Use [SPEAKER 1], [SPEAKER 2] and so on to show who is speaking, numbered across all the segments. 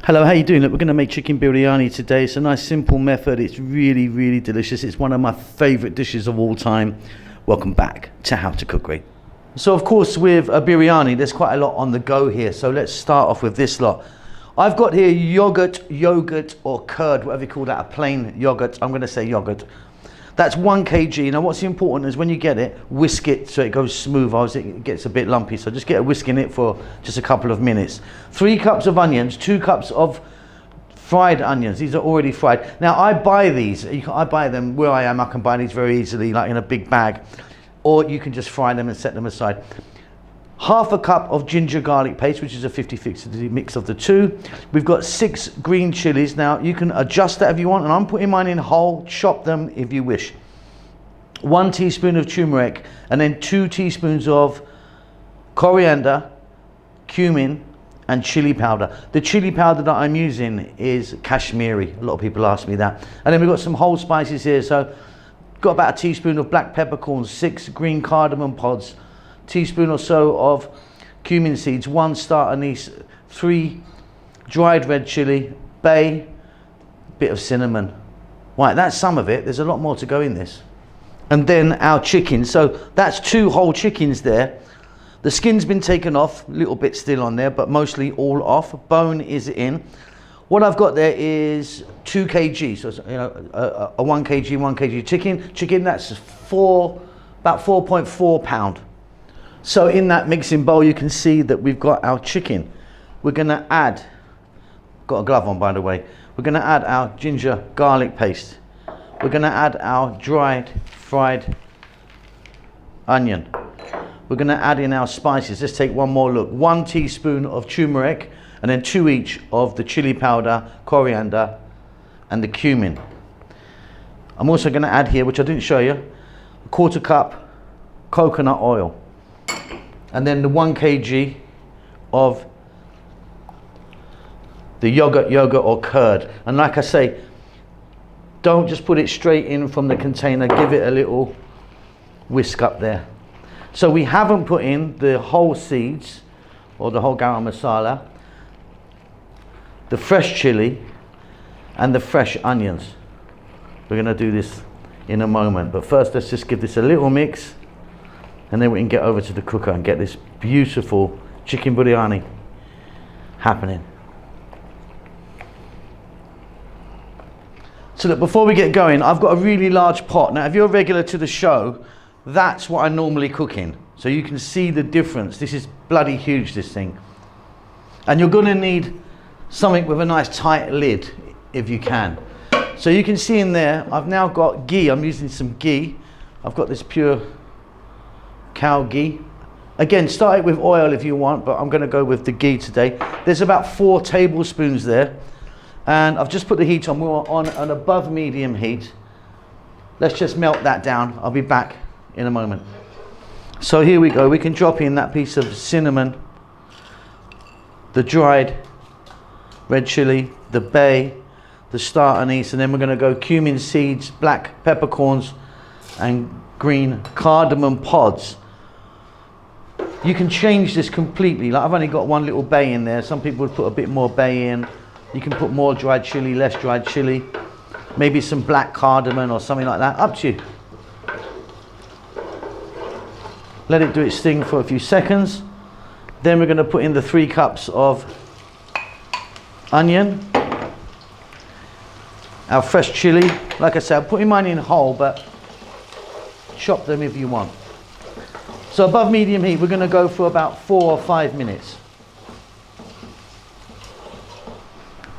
[SPEAKER 1] Hello, how you doing? Look, we're going to make chicken biryani today. It's a nice simple method. It's really delicious. It's one of my favorite dishes of all time. Welcome back to How to Cook Great. So of course with a biryani there's quite a lot on the go here, so let's start off with this lot. I've got here yogurt or curd, whatever you call that, a plain yogurt. I'm going to say yogurt. That's 1 kg. Now what's important is when you get it, whisk it so it goes smooth, otherwise it gets a bit lumpy. So just get a whisk in it for just a couple of minutes. 3 cups of onions, 2 cups of fried onions. These are already fried. Now I buy these, I buy them where I am. I can buy these very easily, like in a big bag, or you can just fry them and set them aside. 1/2 cup of ginger garlic paste, which is a 50-50 mix of the two. We've got 6 green chilies. Now you can adjust that if you want, and I'm putting mine in whole. Chop them if you wish. 1 teaspoon of turmeric, and then 2 teaspoons of coriander, cumin, and chili powder. The chili powder that I'm using is Kashmiri. A lot of people ask me that. And then we've got some whole spices here. So got about a teaspoon of black peppercorns, 6 green cardamom pods, teaspoon or so of cumin seeds, 1 star anise, 3 dried red chili, bay, bit of cinnamon. Right, that's some of it. There's a lot more to go in this. And then our chicken. So that's 2 whole chickens there. The skin's been taken off, a little bit still on there, but mostly all off. Bone is in. What I've got there is 2 kg. So you know, a 1 kg chicken. That's about 4.4 pound. So in that mixing bowl you can see that we've got our chicken. We're going to add, got a glove on by the way, we're going to add our ginger garlic paste. We're going to add our dried fried onion. We're going to add in our spices. Let's take one more look. 1 teaspoon of turmeric, and then 2 each of the chili powder, coriander, and the cumin. I'm also going to add here, which I didn't show you, a 1/4 cup coconut oil. And then the 1 kg of the yogurt or curd. And like I say, don't just put it straight in from the container, give it a little whisk up there. So we haven't put in the whole seeds or the whole garam masala, the fresh chili, and the fresh onions. We're going to do this in a moment, but first let's just give this a little mix, and then we can get over to the cooker and get this beautiful chicken biryani happening. So look, before we get going, I've got a really large pot. Now if you're regular to the show, that's what I normally cook in. So you can see the difference. This is bloody huge, this thing. And you're gonna need something with a nice tight lid if you can. So you can see in there, I've now got ghee. I'm using some ghee. I've got this pure cow ghee. Again, start it with oil if you want, but I'm going to go with the ghee today. There's about 4 tablespoons there, and I've just put the heat on. We're on an above medium heat. Let's just melt that down. I'll be back in a moment. So here we go. We can drop in that piece of cinnamon, the dried red chili, the bay, the star anise, and then we're going to go cumin seeds, black peppercorns, and green cardamom pods. You can change this completely. Like I've only got 1 little bay in there. Some people would put a bit more bay in. You can put more dried chili, less dried chili, maybe some black cardamom or something like that. Up to you. Let it do its thing for a few seconds. Then we're going to put in the 3 cups of onion, our fresh chili. Like I said, I'm putting mine in whole, but chop them if you want. So above medium heat, we're going to go for about 4 or 5 minutes.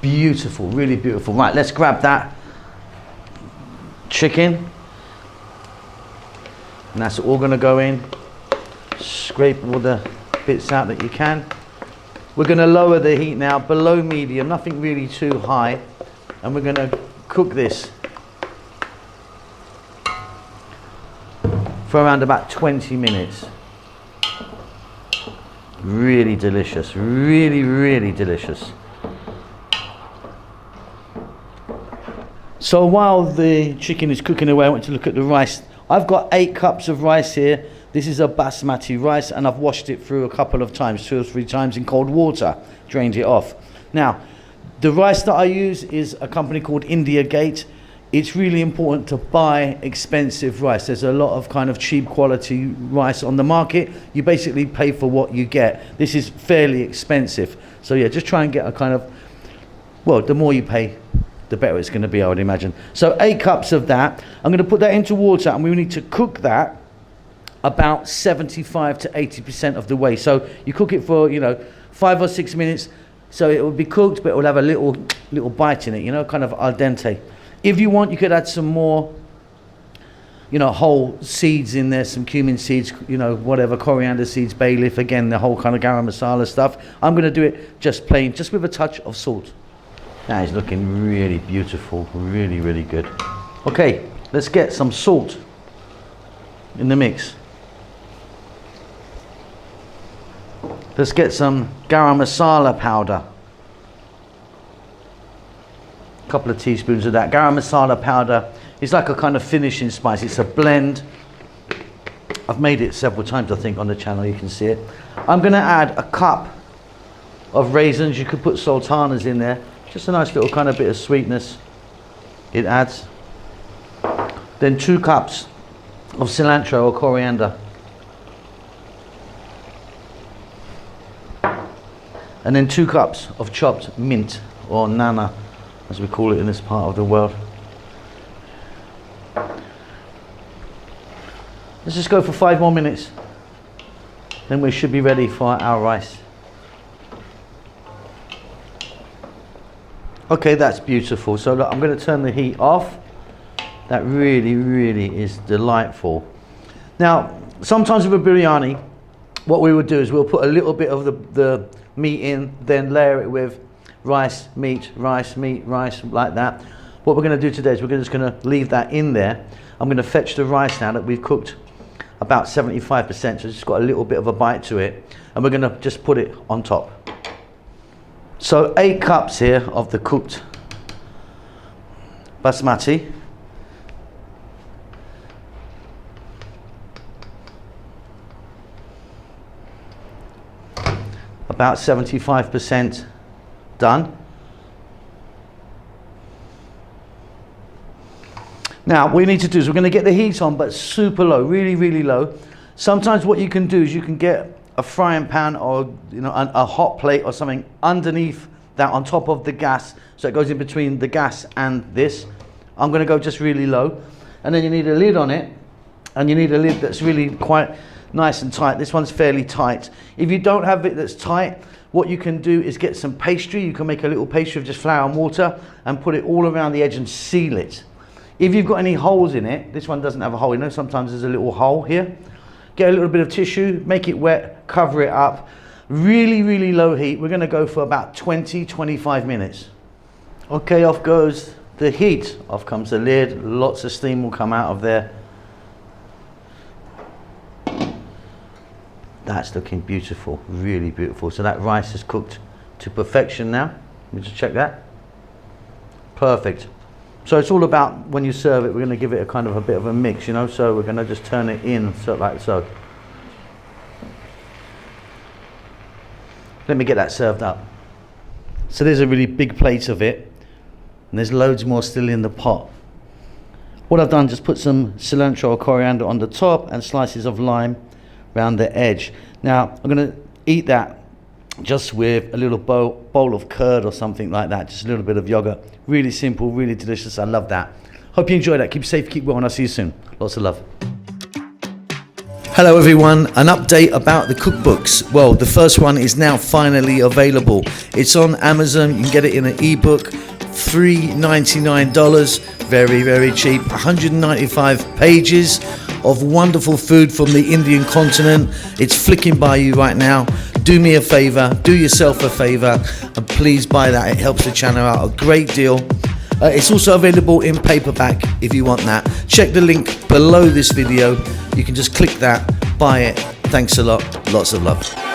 [SPEAKER 1] Beautiful, really beautiful. Right, let's grab that chicken, and that's all going to go in. Scrape all the bits out that you can. We're going to lower the heat now below medium, nothing really too high, and we're going to cook this for around about 20 minutes. Really delicious, really delicious. So while the chicken is cooking away, I want to look at the rice. I've got 8 cups of rice here. This is a basmati rice, and I've washed it through a couple of times, 2 or 3 times in cold water, drained it off. Now, The rice that I use is a company called India Gate. It's really important to buy expensive rice. There's a lot of kind of cheap quality rice on the market. You basically pay for what you get. This is fairly expensive. So yeah, just try and get a kind of, well, the more you pay, the better it's going to be, I would imagine. So 8 cups of that. I'm going to put that into water, and we need to cook that about 75 to 80% of the way. So you cook it for, 5 or 6 minutes. So it will be cooked, but it will have a little bite in it, kind of al dente. If you want, you could add some more, whole seeds in there, some cumin seeds, whatever, coriander seeds, bay leaf, again, the whole kind of garam masala stuff. I'm going to do it just plain, just with a touch of salt. That is looking really beautiful, really, really good. Okay, let's get some salt in the mix. Let's get some garam masala powder. A couple of teaspoons of that. Garam masala powder is like a kind of finishing spice. It's a blend. I've made it several times, I think, on the channel. You can see it. I'm going to add a cup of raisins. You could put sultanas in there. Just a nice little kind of bit of sweetness it adds. Then 2 cups of cilantro or coriander. And then 2 cups of chopped mint, or nana, as we call it in this part of the world. Let's just go for 5 more minutes. Then we should be ready for our rice. Okay, that's beautiful. So look, I'm going to turn the heat off. That really, really is delightful. Now, sometimes with a biryani, what we would do is we'll put a little bit of the meat in, then layer it with rice, meat, rice, like that. What we're going to do today is we're just going to leave that in there. I'm going to fetch the rice now that we've cooked about 75%, so it's just got a little bit of a bite to it, and we're going to just put it on top. So 8 cups here of the cooked basmati. About 75% done. Now what we need to do is we're going to get the heat on, but super low, really, really low. Sometimes what you can do is you can get a frying pan or a hot plate or something underneath that on top of the gas, so it goes in between the gas and this. I'm going to go just really low, and then you need a lid on it, and you need a lid that's really quite nice and tight. This one's fairly tight. If you don't have it that's tight, what you can do is get some pastry. You can make a little pastry of just flour and water and put it all around the edge and seal it. If you've got any holes in it, this one doesn't have a hole, sometimes there's a little hole here. Get a little bit of tissue, make it wet, cover it up. Really, really low heat. We're going to go for about 20-25 minutes. Okay, off goes the heat. Off comes the lid. Lots of steam will come out of there. That's looking beautiful, really beautiful. So that rice is cooked to perfection now. Let me just check that. Perfect. So it's all about when you serve it, we're going to give it a kind of a bit of a mix, so we're going to just turn it in like so. Let me get that served up. So there's a really big plate of it, and there's loads more still in the pot. What I've done, just put some cilantro or coriander on the top and slices of lime around the edge. Now I'm going to eat that just with a little bowl of curd or something like that, just a little bit of yogurt. Really simple, really delicious. I love that. Hope you enjoyed that. Keep safe, keep well, and I'll see you soon. Lots of love. Hello everyone, an update about the cookbooks. Well, the first one is now finally available. It's on Amazon. You can get it in an ebook, $3.99, very, very cheap. 195 pages of wonderful food from the Indian continent. It's flicking by you right now. Do me a favor, do yourself a favor, and please buy that. It helps the channel out a great deal. It's also available in paperback if you want that. Check the link below this video. You can just click that, buy it. Thanks a lot. Lots of love.